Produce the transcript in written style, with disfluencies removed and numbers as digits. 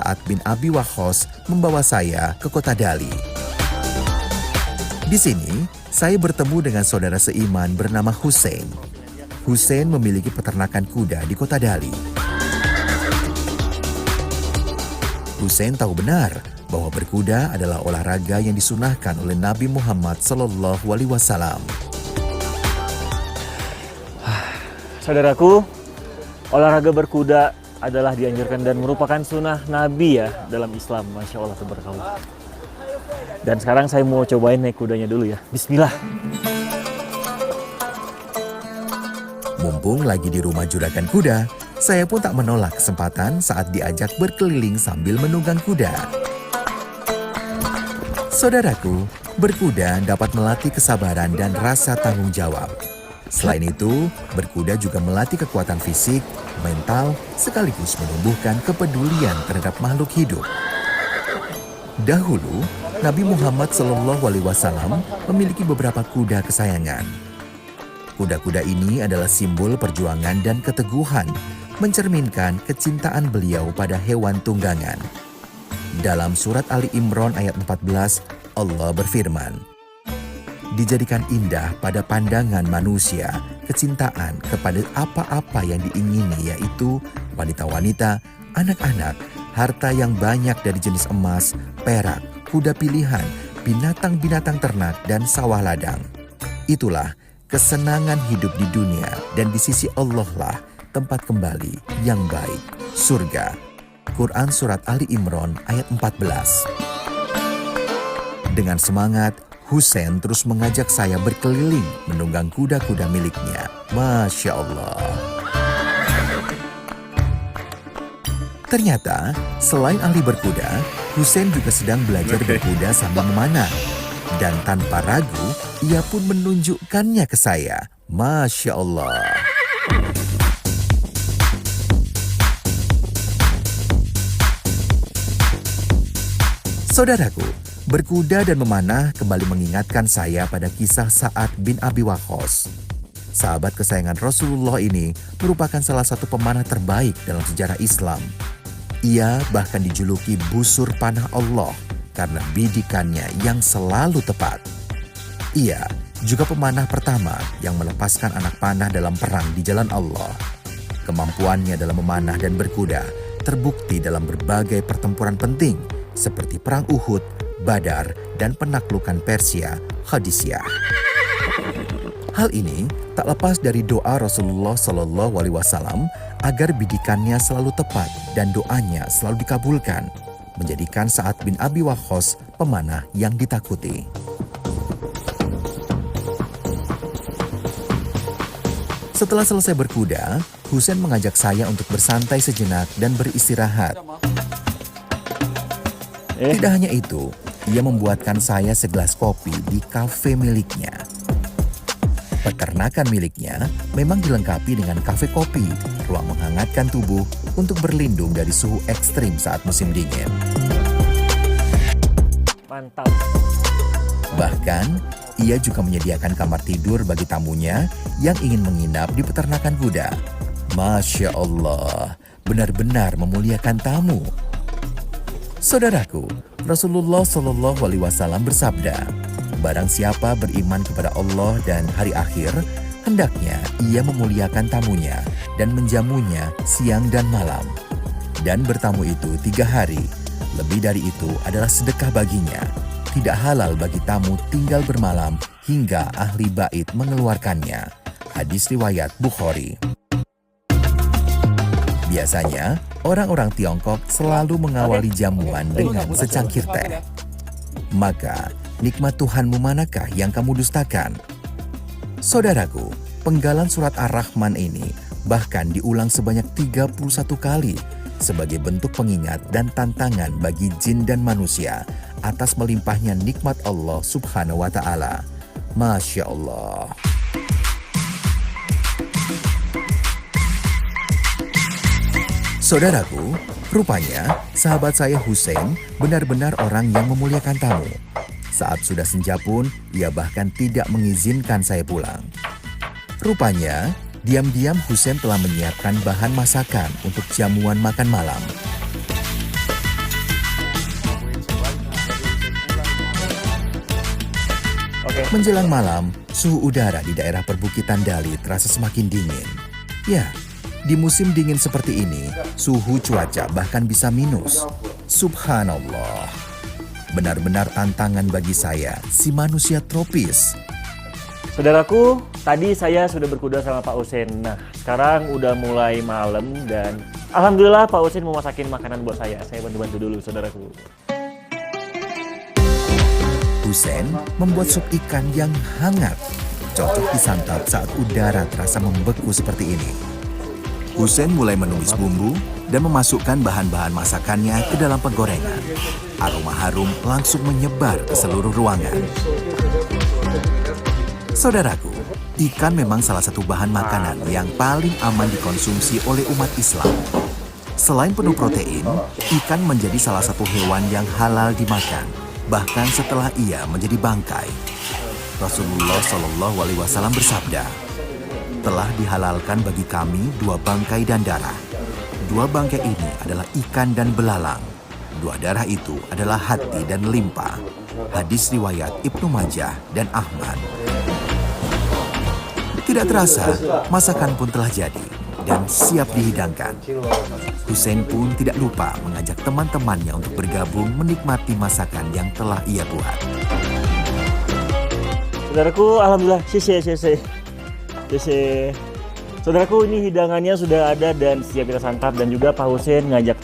Sa'ad bin Abi Waqqas membawa saya ke kota Dali. Di sini, saya bertemu dengan saudara seiman bernama Hussein. Hussein memiliki peternakan kuda di kota Dali. Hussein tahu benar bahwa berkuda adalah olahraga yang disunahkan oleh Nabi Muhammad SAW. Saudaraku, olahraga berkuda adalah dianjurkan dan merupakan sunnah Nabi ya dalam Islam. Masya Allah, tabarakallah. Dan sekarang saya mau cobain naik kudanya dulu ya. Bismillah. Mumpung lagi di rumah juragan kuda, saya pun tak menolak kesempatan saat diajak berkeliling sambil menunggang kuda. Saudaraku, berkuda dapat melatih kesabaran dan rasa tanggung jawab. Selain itu, berkuda juga melatih kekuatan fisik, mental, sekaligus menumbuhkan kepedulian terhadap makhluk hidup. Dahulu, Nabi Muhammad SAW memiliki beberapa kuda kesayangan. Kuda-kuda ini adalah simbol perjuangan dan keteguhan, mencerminkan kecintaan beliau pada hewan tunggangan. Dalam surat Ali Imran ayat 14, Allah berfirman, "Dijadikan indah pada pandangan manusia kecintaan kepada apa-apa yang diingini, yaitu wanita-wanita, anak-anak, harta yang banyak dari jenis emas, perak, kuda pilihan, binatang-binatang ternak, dan sawah ladang. Itulah kesenangan hidup di dunia, dan di sisi Allah lah tempat kembali yang baik, surga." Quran Surat Ali Imran ayat 14. Dengan semangat, Hussein terus mengajak saya berkeliling menunggang kuda-kuda miliknya. Masya Allah. Ternyata, selain ahli berkuda, Hussein juga sedang belajar berkuda sambil memanah. Dan tanpa ragu, ia pun menunjukkannya ke saya. Masya Allah. Saudaraku, berkuda dan memanah kembali mengingatkan saya pada kisah Sa'ad bin Abi Waqqas. Sahabat kesayangan Rasulullah ini merupakan salah satu pemanah terbaik dalam sejarah Islam. Ia bahkan dijuluki busur panah Allah karena bidikannya yang selalu tepat. Ia juga pemanah pertama yang melepaskan anak panah dalam perang di jalan Allah. Kemampuannya dalam memanah dan berkuda terbukti dalam berbagai pertempuran penting seperti Perang Uhud, Badar, dan penaklukan Persia, Qadisiyah. Hal ini tak lepas dari doa Rasulullah SAW agar bidikannya selalu tepat dan doanya selalu dikabulkan, menjadikan Sa'ad bin Abi Waqqas pemanah yang ditakuti. Setelah selesai berkuda, Hussein mengajak saya untuk bersantai sejenak dan beristirahat. Tidak hanya itu, ia membuatkan saya segelas kopi di kafe miliknya. Peternakan miliknya memang dilengkapi dengan kafe kopi, ruang menghangatkan tubuh untuk berlindung dari suhu ekstrim saat musim dingin. Mantap. Bahkan, ia juga menyediakan kamar tidur bagi tamunya yang ingin menginap di peternakan kuda. Masya Allah, benar-benar memuliakan tamu. Saudaraku, Rasulullah SAW bersabda, "Barang siapa beriman kepada Allah dan hari akhir, hendaknya ia memuliakan tamunya dan menjamunya siang dan malam. Dan bertamu itu 3 hari, lebih dari itu adalah sedekah baginya. Tidak halal bagi tamu tinggal bermalam hingga ahli bait mengeluarkannya." Hadis riwayat Bukhari. Biasanya, orang-orang Tiongkok selalu mengawali jamuan dengan secangkir teh. Maka, nikmat Tuhanmu manakah yang kamu dustakan? Saudaraku, penggalan surat Ar-Rahman ini bahkan diulang sebanyak 31 kali sebagai bentuk pengingat dan tantangan bagi jin dan manusia atas melimpahnya nikmat Allah Subhanahu wa Ta'ala. Masya Allah. Saudaraku, rupanya sahabat saya Hussein benar-benar orang yang memuliakan tamu. Saat sudah senja pun, ia bahkan tidak mengizinkan saya pulang. Rupanya, diam-diam Hussein telah menyiapkan bahan masakan untuk jamuan makan malam. Menjelang malam, suhu udara di daerah perbukitan Dali terasa semakin dingin. Ya, di musim dingin seperti ini, suhu cuaca bahkan bisa minus. Subhanallah. Benar-benar tantangan bagi saya, si manusia tropis. Saudaraku, tadi saya sudah berkuda sama Pak Usen. Nah, sekarang udah mulai malam dan alhamdulillah Pak Usen mau masakin makanan buat saya. Saya bantu-bantu dulu, saudaraku. Husein membuat sup ikan yang hangat, cocok disantap saat udara terasa membeku seperti ini. Husein mulai menumis bumbu dan memasukkan bahan-bahan masakannya ke dalam penggorengan. Aroma harum langsung menyebar ke seluruh ruangan. Saudaraku, ikan memang salah satu bahan makanan yang paling aman dikonsumsi oleh umat Islam. Selain penuh protein, ikan menjadi salah satu hewan yang halal dimakan, bahkan setelah ia menjadi bangkai. Rasulullah Shallallahu Alaihi Wasallam bersabda, telah dihalalkan bagi kami 2 bangkai dan darah. 2 bangkai ini adalah ikan dan belalang. 2 darah itu adalah hati dan limpa. Hadis riwayat Ibnu Majah dan Ahmad. Tidak terasa, masakan pun telah jadi dan siap dihidangkan. Husein pun tidak lupa mengajak teman-temannya untuk bergabung menikmati masakan yang telah ia buat. Saudaraku, alhamdulillah, sisi. Saudaraku, ini hidangannya sudah ada dan siap kita santap, dan juga Pak Husein ngajak